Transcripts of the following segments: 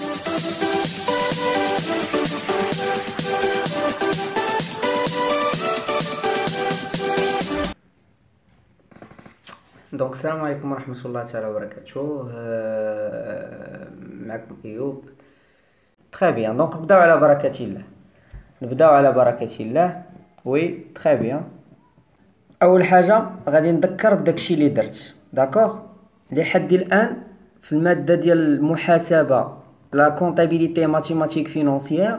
دونك السلام عليكم ورحمة الله تعالى وبركاته. معكم ايوب. تري بيان، دونك نبداو على بركة الله. وي تري بيان. اول حاجة غادي نذكر بداكشي اللي درت، داكوغ، لحد الان في المادة ديال المحاسبة لا كونطابيليتي ماتيماتيك فينونسيير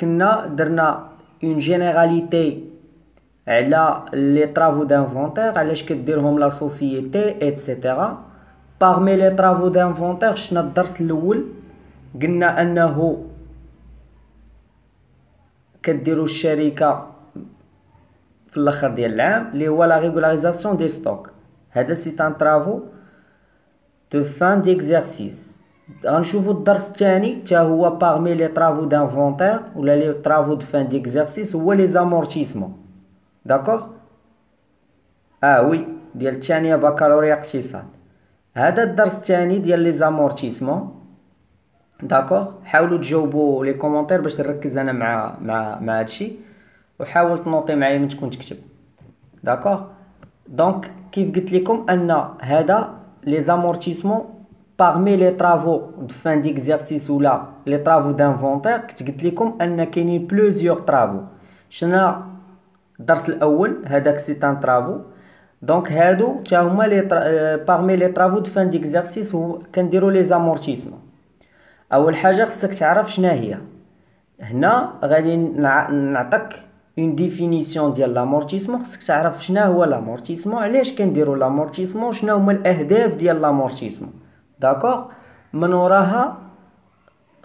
كنا درنا اون جينيراليتي على لي طرافو دانفونتير، علاش كديرهم لا سوسيتي ايتترا. باغمي لي طرافو دانفونتير شنا الدرس الاول قلنا انه كديروا الشركه في الاخر ديال العام اللي هو لا ريغولاريزاسيون دي ستوك. هذا سي ان طرافو دو فان ديكزارسيس. غنشوفوا الدرس الثاني حتى هو باغمي لي طرافو دانفونتير ولا لي طرافو دو فان ديكزارسيس هو لي زامورتيسمون، داكوغ. وي ديال الثانيه بكالوريا اقتصاد. هذا الدرس الثاني ديال لي زامورتيسمون، داكوغ. حاولوا تجاوبوا لي كومونتير باش نركز انا مع هادشي، وحاول تنوطي معايا من تكون تكتب، داكوغ. دونك كيف قلت لكم ان هذا لي زامورتيسمون باغمي لي طرافو دو فان ديكزارسيس ولا لي طرافو دانفونتير، كنت قلت لكم ان كاينين بلوزيور طرافو. شنا الدرس الاول هذاك سي ان طرافو، دونك هادو تا هما لي باغمي لي طرافو دو فان ديكزارسيس كنديروا لي زامورتيسمون. اول حاجه خصك تعرف شنا هي. هنا غادي نعطيك اون ديفينيسيون ديال لامورتيسمون. خصك تعرف شنا هو لامورتيسمون، علاش كنديروا لامورتيسمون، شنو هما الاهداف ديال لامورتيسمون، داكوغ. من وراها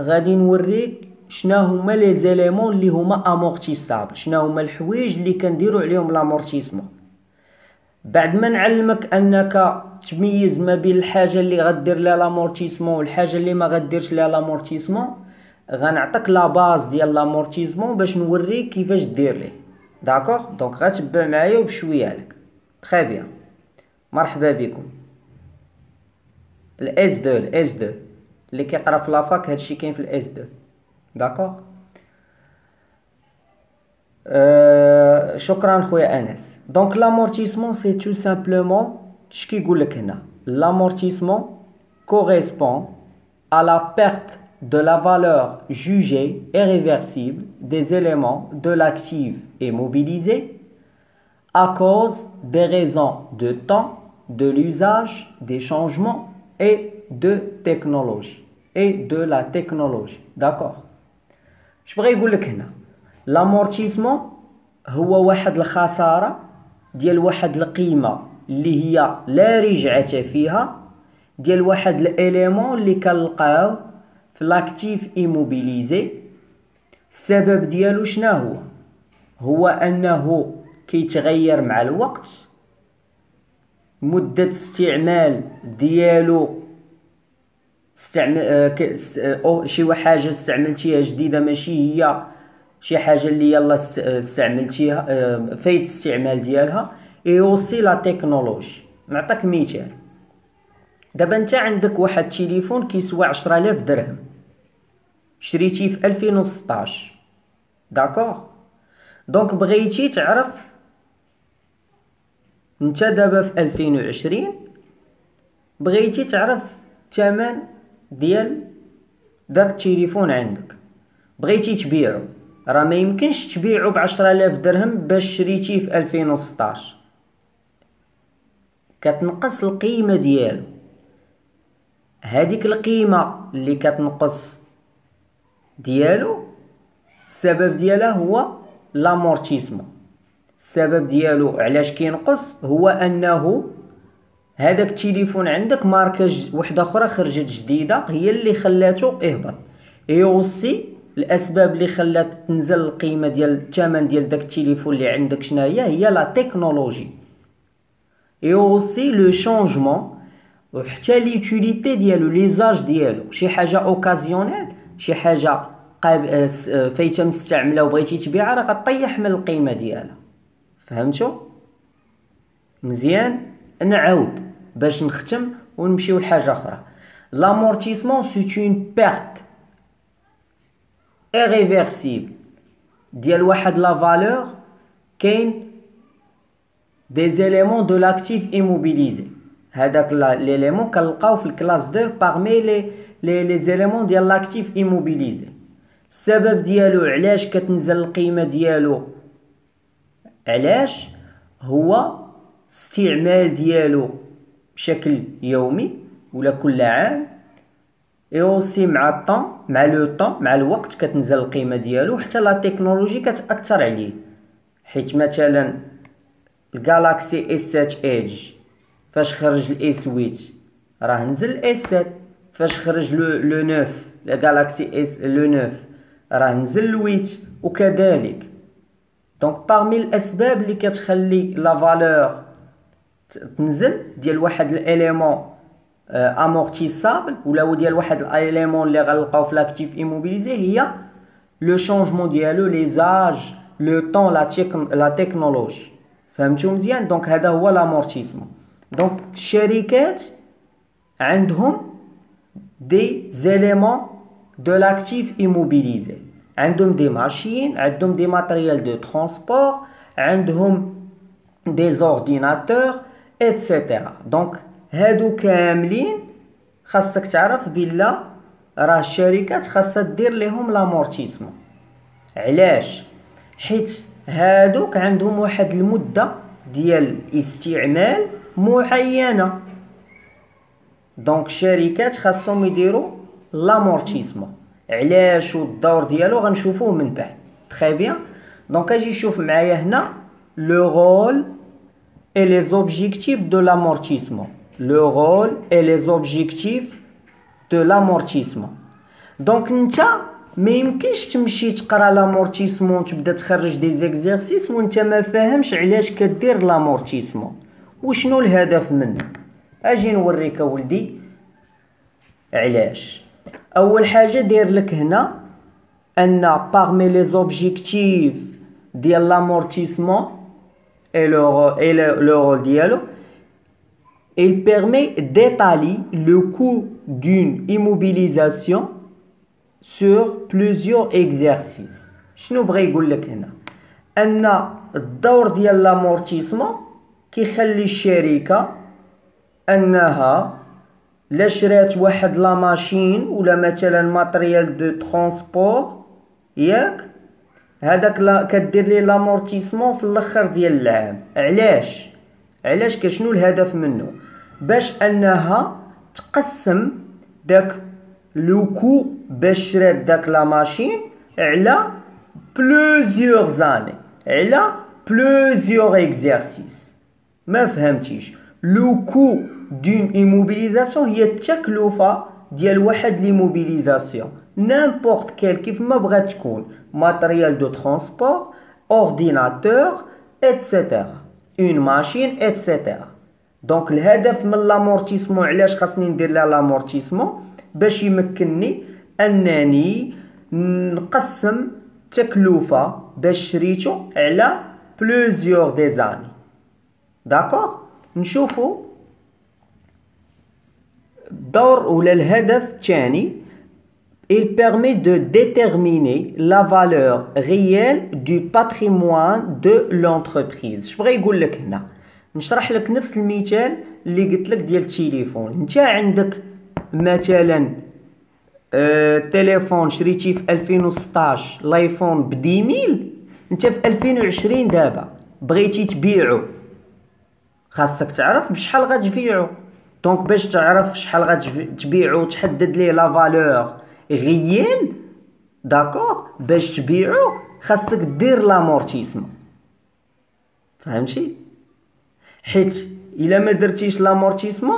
غادي نوريك شنا هما لي زيليمون اللي هما امورتيسابل، شنا هما الحوايج اللي كنديروا عليهم لامورتيسمون. بعد ما نعلمك انك تميز ما بين الحاجه اللي غدير لها لامورتيسمون والحاجه اللي ما غديرش لها لامورتيسمون، غنعطيك لا باز ديال لامورتيسمون باش نوريك كيفاش دير ليه، داكوغ. دونك غتبع معايا وبشويه لك. تري بيان، مرحبا بكم. الاس 2 اللي كيقرا في لافاك هادشي كاين في الاس 2، داكوغ. شكرا خويا انس. دونك لامورتيسمون سي تو سامبلومون اش كيقول لك هنا. لامورتيسمون correspond à la perte de la valeur jugée irréversible des éléments de l'actif immobilisé à cause des raisons de temps, de l'usage, des changements et de technologie et de la technologie, d'accord. اش بغا يقول لك هنا؟ لامورتيسمون هو واحد الخساره ديال واحد القيمه اللي هي لا رجعه فيها ديال واحد الاليمون اللي كنلقاو في لاكتيف ايموبيليزي. السبب ديالو شنو هو انه كيتغير مع الوقت، مده استعمال ديالو شي حاجه استعملتيها جديده، ماشي هي شي حاجه اللي يلا استعملتيها فايت الاستعمال ديالها. اي اوسي لا تكنولوجي. نعطيك مثال. دابا انت عندك واحد التليفون كيسوى 10000 درهم، شريتيه في 2016، داكوغ. دونك بغيتي تعرف انت دابا في 2020 بغيتي تعرف الثمن ديال داك التليفون عندك، بغيتي تبيعو. راه ما يمكنش تبيعو ب10000 درهم باش شريتيه في 2016، كتنقص القيمه ديالو. هذيك القيمه اللي كتنقص ديالو السبب ديالها هو لامورتيسمون. السبب ديالو علاش كينقص هو انه هذاك التليفون عندك ماركه وحده اخرى خرجت جديده هي اللي خلاتو يهبط. اي اوسي الاسباب اللي خلات تنزل القيمه ديال الثمن ديال داك التليفون اللي عندك شنو هي لا تكنولوجي. اي اوسي لو شونجمون وحتى ليوتيليتي ديالو، ليزاج ديالو. شي حاجه اوكازيونيل، شي حاجه فايته مستعمله وبغيتي تبيعها، راه غطيح من القيمه ديالها. فهمتوا مزيان؟ نعاود باش نختم ونمشيو لحاجه اخرى. لامورتيسمون سي اون بيرت irréversible ديال واحد لا فالور كاين des éléments de l'actif immobilisé. هذاك l'élément كنلقاو في الكلاس 2 parmi les éléments ديال l'actif immobilisé. السبب ديالو علاش كتنزل القيمة ديالو، علاش هو استعمال ديالو بشكل يومي ولا كل عام، اي اوسي مع الطون مع لو طون مع الوقت كتنزل القيمة ديالو، حتى لا تكنولوجي كتأثر عليه. حيت مثلا الجالاكسي اس 7 ايدج فاش خرج الاي 8 راه نزل الاي 7، فاش خرج لو 9 الجالاكسي اس لو 9 راه نزل ال 8، وكذلك. دونك باغمي الاسباب اللي كتخلي لا فالور تنزل ديال واحد الاليمون امورتيسابل ولا ديال واحد الاليمون اللي غنلقاو في لاكتيف ايموبيليزي هي لو شونجمون ديالو، لي زاج، لو طون، لا تكنولوجي. فهمتوا مزيان؟ دونك هذا هو لامورتيسمون. دونك الشركات عندهم دي زيليمون دو لاكتيف ايموبيليزي، عندهم دي ماشين، عندهم دي ماتريال دو ترونسبور، عندهم دي زورديناتور ايتترا. دونك هادو كاملين خاصك تعرف بلا راه الشركات خاصها دير ليهم لامورتيسمون. علاش؟ حيت هادوك عندهم واحد المدة ديال استعمال معينة. دونك الشركات خاصهم يديروا لامورتيسمون. علاش والدور ديالو غنشوفوه من بعد. تري بيان. دونك اجي شوف معايا هنا لو رول et les objectifs de l'amortissement. Le rôle et les objectifs de l'amortissement. دونك نتا ما يمكنش تمشي تقرا لامورتيسمون تبدا تخرج دي زيكزيرسيس وانت ما فاهمش علاش كدير لامورتيسمون وشنو الهدف منه. اجي نوريك ولدي علاش. اول حاجه داير لك هنا ان parmi les objectifs ديال l'amortissement et le rôle dialogue, il permet d'étaler le coût d'une immobilisation sur plusieurs exercices. شنو بغا يقول لك هنا؟ ان الدور ديال لامورتيسمون كيخلي الشركه انها لا شرات واحد لا ماشين ولا مثلا ماتريال دو ترونسبور ياك هذاك لا كدير ليه لامورتيسمون في الاخر ديال العام. علاش كشنو الهدف منه؟ باش انها تقسم داك لو كو باش شرات داك لا ماشين على بلوزيور زاني، على بلوزيور اكزرسيس. ما فهمتيش؟ لو كو دون ايموبيليزاسيون هي التكلفه ديال واحد ليموبيليزاسيون n'importe quel كيف ما بغات تكون، matériel de transport, ordinateur, etc. une machine, etc. دونك الهدف من لامورتيسمون علاش خاصني ندير لها لامورتيسمون؟ باش يمكنني انني نقسم تكلفه باش شريتو على بلوزيور دي زاني. داكوغ. نشوفوا الدور ولا الهدف الثاني. Il permet de déterminer la valeur réelle du patrimoine de l'entreprise. شبغا يقول لك هنا؟ نشرح لك نفس المثال اللي قلت لك ديال التليفون. انت عندك مثلا تليفون شريتيه في 2016 لايفون ب 10000، انت في 2020 دابا بغيتي تبيعو، خاصك تعرف بشحال غتبيعو. دونك باش تعرف شحال غتبيعو تحدد ليه لا فالور غيال. داكوغ. باش تبيعو خاصك دير لامورتيسمون. فهمتي؟ حيت الا ما درتيش لامورتيسمون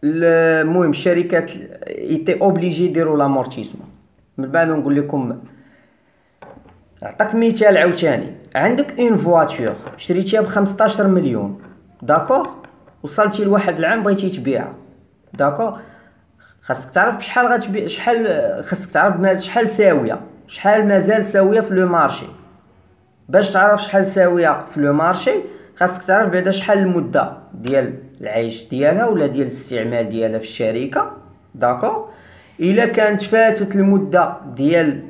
المهم الشركات ايتي اوبليجي يديروا لامورتيسمون. من بعد نقول لكم نعطيك مثال عاوتاني. عندك اون فواتور شريتيها ب 15 مليون. داكوغ. وصلتي لواحد العام بغيتي تبيعها. داكوغ. خاصك تعرف بشحال غتبيع، شحال خاصك تعرف شحال ساويه، شحال مازال ساويه في لو مارشي. باش تعرف شحال ساويه في لو مارشي خاصك تعرف بعدا شحال المده ديال العيش ديالها ولا ديال الاستعمال ديالها في الشركه. داكوغ. الا كانت فاتت المده ديال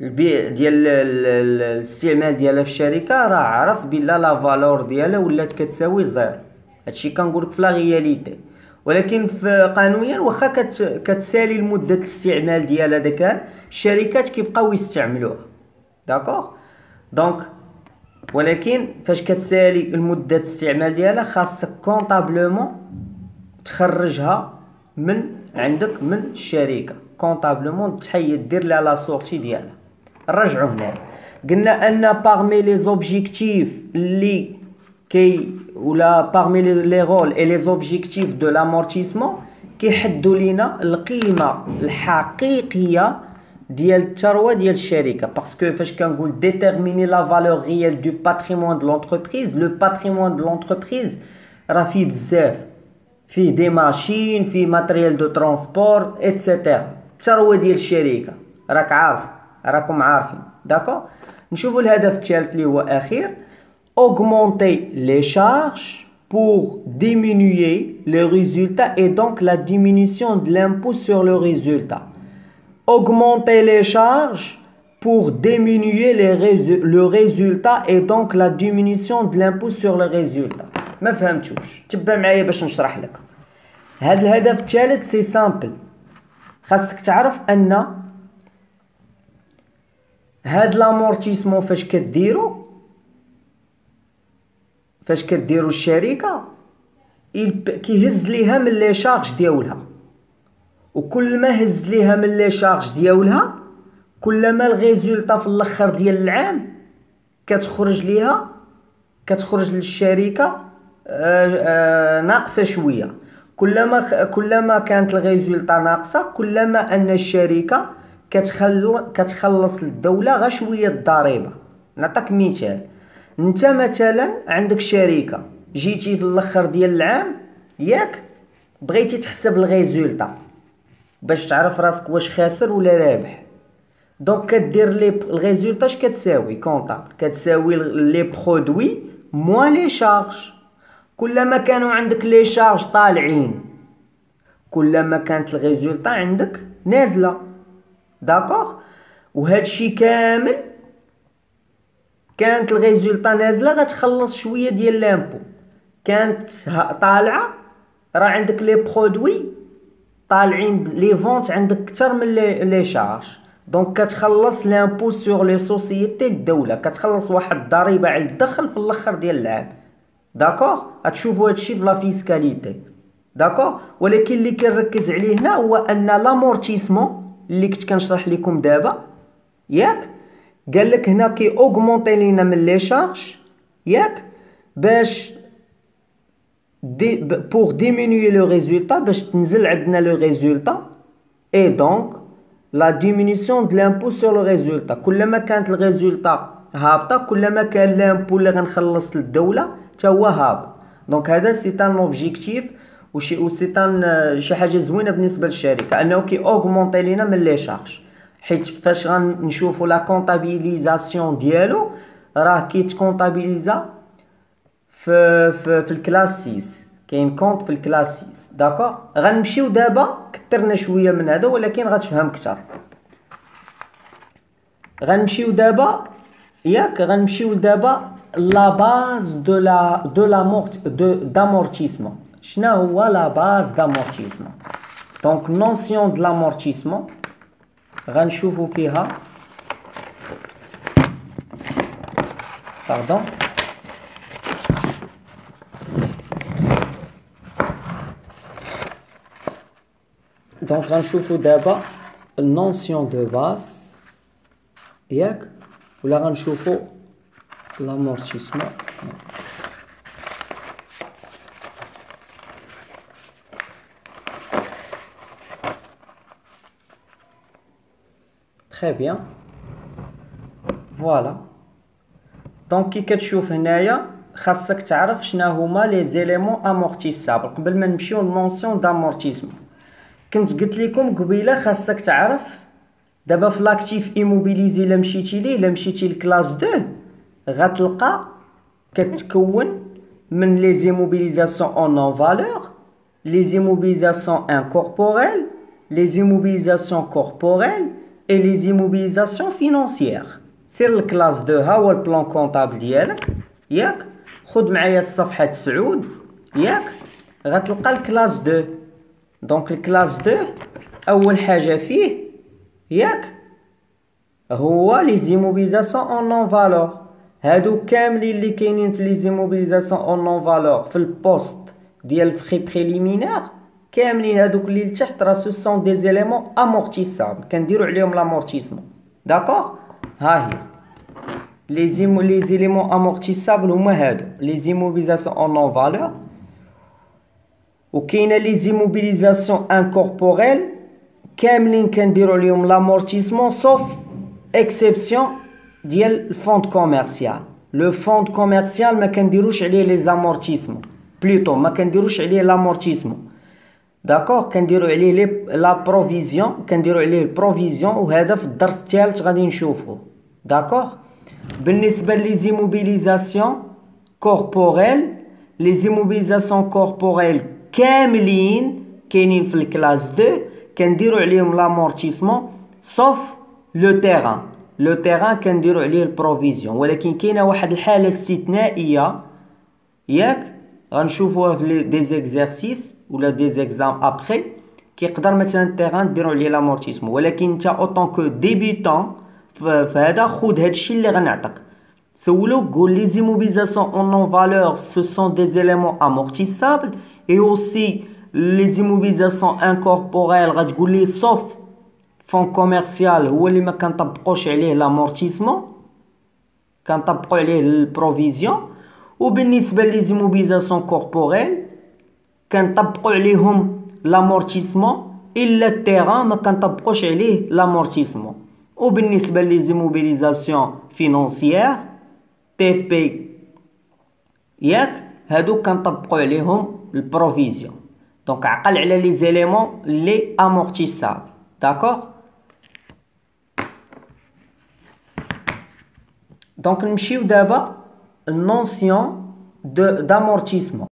البيع ديال الاستعمال ديالها في الشركه، راه عرف بلا لا فالور ديالها ولات كتساوي زيرو. هادشي كنقولك في لا رياليتي. ولكن في قانونيا واخا كتسالي المده الاستعمال ديال هذاك، الشركات كيبقاو يستعملوها. داكوغ. دونك ولكن فاش كتسالي المده الاستعمال ديالها، خاصك كونطابلومون تخرجها من عندك من الشركه، كونطابلومون تحيد دير لها لا سورتي ديالها. نرجعوا هنا، قلنا ان باغمي لي زوبجيكتيف اللي ولا باغمي لي رول اي لي زوبجيكتيف دو لامورتيسمون كيحدوا لينا القيمه الحقيقيه ديال الثروه ديال الشركه. باسكو فاش كنقول ديتيرميني لا فالور ريال دو باتريمون دو لونتربريز، لو باتريمون دو لونتربريز راه فيه بزاف، فيه دي ماشين، فيه ماتريال دو ترونسبور ايتترا. الثروه ديال الشركه راك عارف، راكم عارفين. داكو. نشوفوا الهدف الثالث اللي هو اخير: augmenter les charges pour diminuer le résultat et donc la diminution de l'impôt sur le résultat. Augmenter les charges pour diminuer le résultat et donc la diminution de l'impôt sur le résultat. ما فهمتوش؟ تبع معايا باش نشرح لك. هذا الهدف الثالث سي سامبل. خاصك تعرف ان هاد لامورتيسمون فاش كديرو الشركه كيهز ليها من لي شارج ديالها، وكل ما هز ليها من لي شارج ديالها كل ما الريزولطا في الاخر ديال العام كتخرج للشركه ناقصه شويه. كلما كانت الريزولطا ناقصه كلما ان الشركه كتخلص للدوله غير شويه الضريبه. نعطيك مثال: انت مثلا عندك شركه، جيتي في الاخر ديال العام ياك بغيتي تحسب الريزولطا باش تعرف راسك واش خاسر ولا رابح. دونك كدير لي الريزولطا اش كتساوي كونطابل، كتساوي لي برودوي موان لي شارج. كلما كانوا عندك لي شارج طالعين كلما كانت الريزولطا عندك نازله. داكوغ. وهادشي كامل كانت الريزولطا نازله غتخلص شويه ديال لامبو، كانت طالعه راه عندك لي برودوي طالعين، لي فونت عندك اكثر من لي شارج. دونك كتخلص لامبو سور لي سوسيتي الدوله، كتخلص واحد الضريبه على الدخل في الاخر ديال العام. داكوغ. غتشوفوا هادشي في لا فيسكاليتي. داكوغ. ولكن اللي كنركز عليه هنا هو ان لامورتيسمون اللي كنت كنشرح لكم دابا ياك قال لك هنا كي اوغمونطي لينا من لي شارج ياك باش pour diminuer le résultat باش تنزل عندنا le résultat et donc la diminution de l'impôt sur le résultat. كلما كانت الريزولطا هابطه كلما كان لامبو اللي غنخلص للدوله حتى هو هابط. دونك هذا سي ان اوبجيكتيف سي ان شي حاجه زوينه بالنسبه للشركه انه كي اوغمونطي لينا من لي شارج، حيت فاش غنشوفوا لا كونطابيليزاسيون ديالو راه كيتكونطابيليزا في الكلاس 6. كاين كونط في الكلاس 6. داكوغ. غنمشيو دابا كثرنا شويه من هذا ولكن غتفهم اكثر. غنمشيو دابا لا باز d'amortissement. شنو هو لا باز d'amortissement؟ دونك نونسيون د l'amortissement غنشوفوا فيها باردون دونك غنشوفوا دابا النونسيون دو باز ياك ولا غنشوفوا l'amortissement. Très bien. Voilà. دونك كي كتشوف هنايا خاصك تعرف شنو هما لي زيليمون امورتيسابل قبل ما نمشيو للنونسيون دامورتيسمون. كنت قلت لكم قبيله خاصك تعرف دابا في لاكتيف ايموبيليزي الا مشيتي لكلاس 2 غتلقى كتكون من لي زيموبيليزاسيون اون نون فالور، لي زيموبيليزاسيون انكوربوريل les immobilisations corporelles et les immobilisations financières. سير الكلاس 2 ها هو البلان كونطابل ديالك ياك. خد معايا الصفحة 9 ياك، غتلقى الكلاس 2. دونك الكلاس 2 اول حاجة فيه ياك هو لي زيموبيليزاسيون اون نون فالور. هادو كاملين اللي كاينين في لي زيموبيليزاسيون اون نون فالور في البوست ديال الفخي بريليمينير، كاملين هادوك اللي لتحت راه سو سون دي زيليمون امورتيسابل كنديرو عليهم لامورتيسمون. داكوغ، ها هي لي زيليمون امورتيسابل هما هادو لي زيموبيليزاسيون اون نون فالور. وكاينه لي زيموبيليزاسيون انكوربوريل كاملين كنديرو عليهم لامورتيسمون سوف اكسبسيون ديال الفوند كوميرسيال. لو فوند كوميرسيال ما كنديروش عليه لي زامورتيسمون، بلوتو ما كنديروش عليه لامورتيسمون. داكوغ، كنديرو عليه لا بروفيزيون، كنديرو عليه البروفيزيون، وهذا في الدرس الثالث غادي نشوفوه. داكوغ. بالنسبه لي زيموبيليزاسيون كوربوريل، لي زيموبيليزاسيون كوربوريل كاملين كاينين في الكلاس 2 كنديرو عليهم لامورتيسمون سوف لو تيران. لو تيران كنديرو عليه البروفيزيون، ولكن كاينه واحد الحاله استثنائيه ياك غنشوفوها في دي زيكزارسيس ولا دي زيكزام ابخي. كيقدر مثلا التيران ديرو عليه لامورتيسمون، ولكن انت اوطون كو ديبيتون فهذا خود هادشي اللي غنعطيك. سولوك قول لي زيموبيليزاسيون اون نون فالور سو سون دي زيليمون امورتيسابل اي اوسي لي زيموبيليزاسيون انكوربوريل غتقول لي سوف فون كوميرسيال هو اللي ما كنطبقوش عليه لامورتيسمون، كنطبقوا عليه البروفيزيون. وبالنسبه لي زيموبيليزاسيون كوربوريل كنطبقوا عليهم لامورتيسمون الا التيران ما كنطبقوش عليه لامورتيسمون. وبالنسبه لي زيموبيليزاسيون فينونسيير تي بي ياك هادو كنطبقوا عليهم البروفيزيون. دونك عقل على لي زيليمون لي امورتيسابل. داكوغ. دونك نمشيو دابا النونسيون d'amortissement.